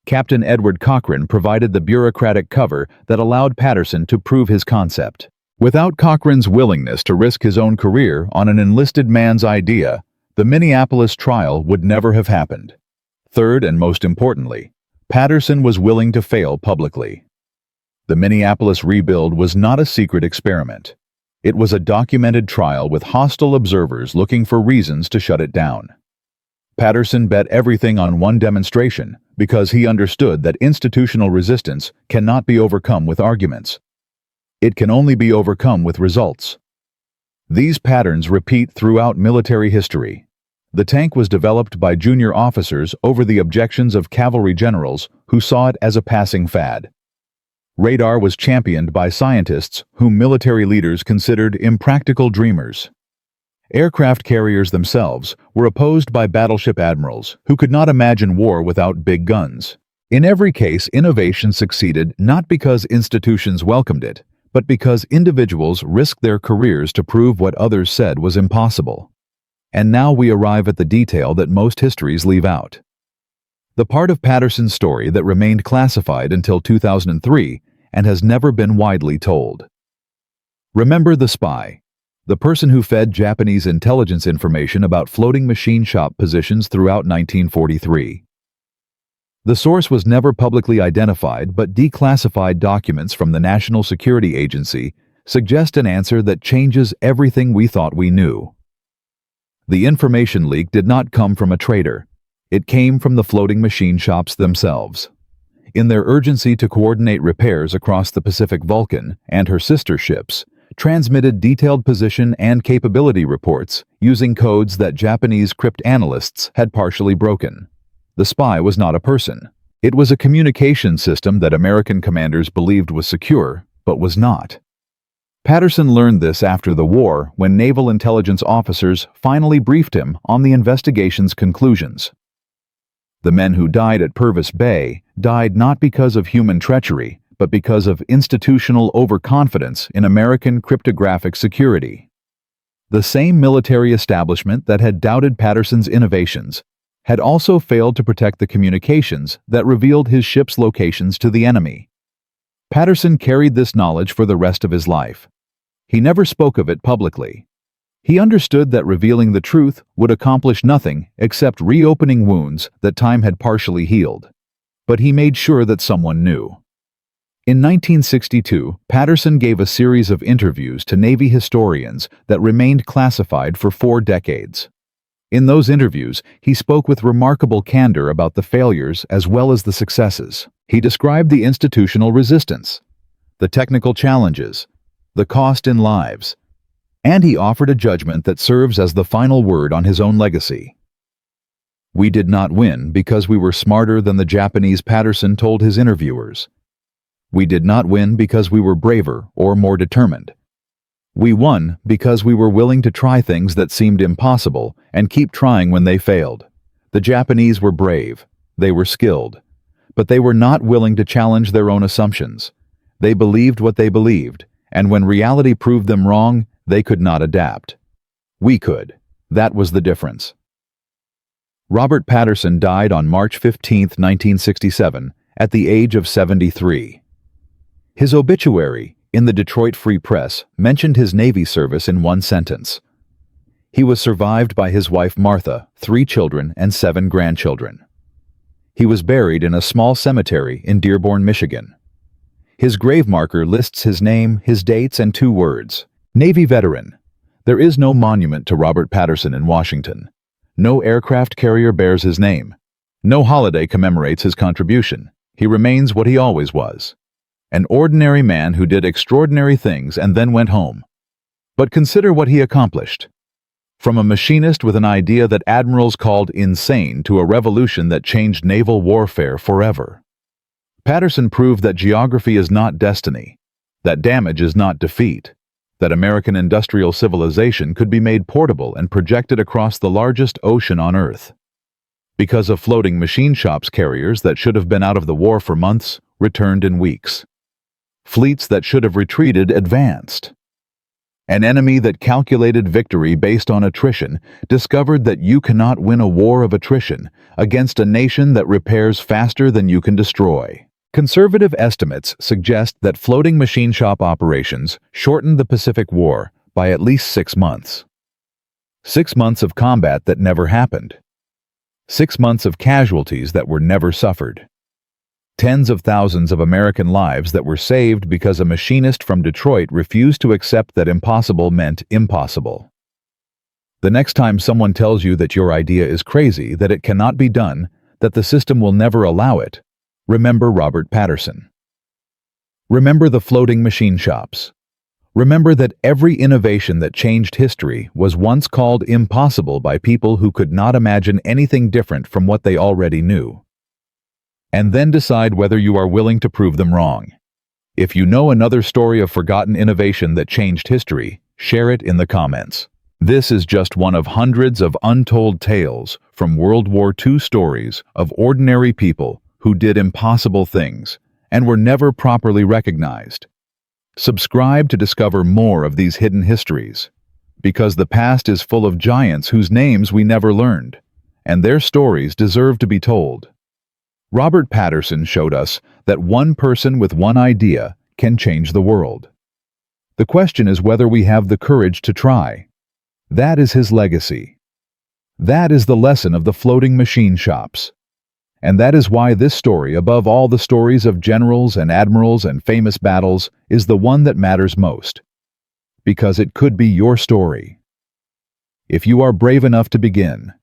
Captain Edward Cochrane provided the bureaucratic cover that allowed Patterson to prove his concept. Without Cochrane's willingness to risk his own career on an enlisted man's idea, the Minneapolis trial would never have happened. Third, and most importantly, Patterson was willing to fail publicly. The Minneapolis rebuild was not a secret experiment. It was a documented trial with hostile observers looking for reasons to shut it down. Patterson bet everything on one demonstration because he understood that institutional resistance cannot be overcome with arguments. It can only be overcome with results. These patterns repeat throughout military history. The tank was developed by junior officers over the objections of cavalry generals who saw it as a passing fad. Radar was championed by scientists whom military leaders considered impractical dreamers. Aircraft carriers themselves were opposed by battleship admirals who could not imagine war without big guns. In every case, innovation succeeded not because institutions welcomed it, but because individuals risked their careers to prove what others said was impossible. And now we arrive at the detail that most histories leave out. The part of Patterson's story that remained classified until 2003 and has never been widely told. Remember the spy, the person who fed Japanese intelligence information about floating machine shop positions throughout 1943. The source was never publicly identified, but declassified documents from the National Security Agency suggest an answer that changes everything we thought we knew. The information leak did not come from a trader. It came from the floating machine shops themselves. In their urgency to coordinate repairs across the Pacific Vulcan and her sister ships, transmitted detailed position and capability reports using codes that Japanese cryptanalysts had partially broken. The spy was not a person. It was a communication system that American commanders believed was secure, but was not. Patterson learned this after the war when naval intelligence officers finally briefed him on the investigation's conclusions. The men who died at Purvis Bay died not because of human treachery, but because of institutional overconfidence in American cryptographic security. The same military establishment that had doubted Patterson's innovations had also failed to protect the communications that revealed his ship's locations to the enemy. Patterson carried this knowledge for the rest of his life. He never spoke of it publicly. He understood that revealing the truth would accomplish nothing except reopening wounds that time had partially healed. But he made sure that someone knew. In 1962, Patterson gave a series of interviews to Navy historians that remained classified for 4 decades. In those interviews, he spoke with remarkable candor about the failures as well as the successes. He described the institutional resistance, the technical challenges, the cost in lives, and he offered a judgment that serves as the final word on his own legacy. "We did not win because we were smarter than the Japanese," Patterson told his interviewers. "We did not win because we were braver or more determined. We won because we were willing to try things that seemed impossible and keep trying when they failed. The Japanese were brave, they were skilled, but they were not willing to challenge their own assumptions. They believed what they believed, and when reality proved them wrong, they could not adapt. We could. That was the difference." Robert Patterson died on March 15, 1967, at the age of 73. His obituary, in the Detroit Free Press, mentioned his Navy service in one sentence. He was survived by his wife Martha, 3 children, and 7 grandchildren. He was buried in a small cemetery in Dearborn, Michigan. His grave marker lists his name, his dates, and 2 words: Navy veteran. There is no monument to Robert Patterson in Washington. No aircraft carrier bears his name. No holiday commemorates his contribution. He remains what he always was: an ordinary man who did extraordinary things and then went home. But consider what he accomplished. From a machinist with an idea that admirals called insane to a revolution that changed naval warfare forever. Patterson proved that geography is not destiny, that damage is not defeat, that American industrial civilization could be made portable and projected across the largest ocean on Earth. Because of floating machine shops, carriers that should have been out of the war for months returned in weeks. Fleets that should have retreated advanced. An enemy that calculated victory based on attrition discovered that you cannot win a war of attrition against a nation that repairs faster than you can destroy. Conservative estimates suggest that floating machine shop operations shortened the Pacific War by at least 6 months. 6 months of combat that never happened. 6 months of casualties that were never suffered. Tens of thousands of American lives that were saved because a machinist from Detroit refused to accept that impossible meant impossible. The next time someone tells you that your idea is crazy, that it cannot be done, that the system will never allow it, remember Robert Patterson. Remember the floating machine shops. Remember that every innovation that changed history was once called impossible by people who could not imagine anything different from what they already knew. And then decide whether you are willing to prove them wrong. If you know another story of forgotten innovation that changed history, share it in the comments. This is just one of hundreds of untold tales from World War II stories of ordinary people who did impossible things and were never properly recognized. Subscribe to discover more of these hidden histories, because the past is full of giants whose names we never learned, and their stories deserve to be told. Robert Patterson showed us that one person with one idea can change the world. The question is whether we have the courage to try. That is his legacy. That is the lesson of the floating machine shops. And that is why this story, above all the stories of generals and admirals and famous battles, is the one that matters most. Because it could be your story. If you are brave enough to begin,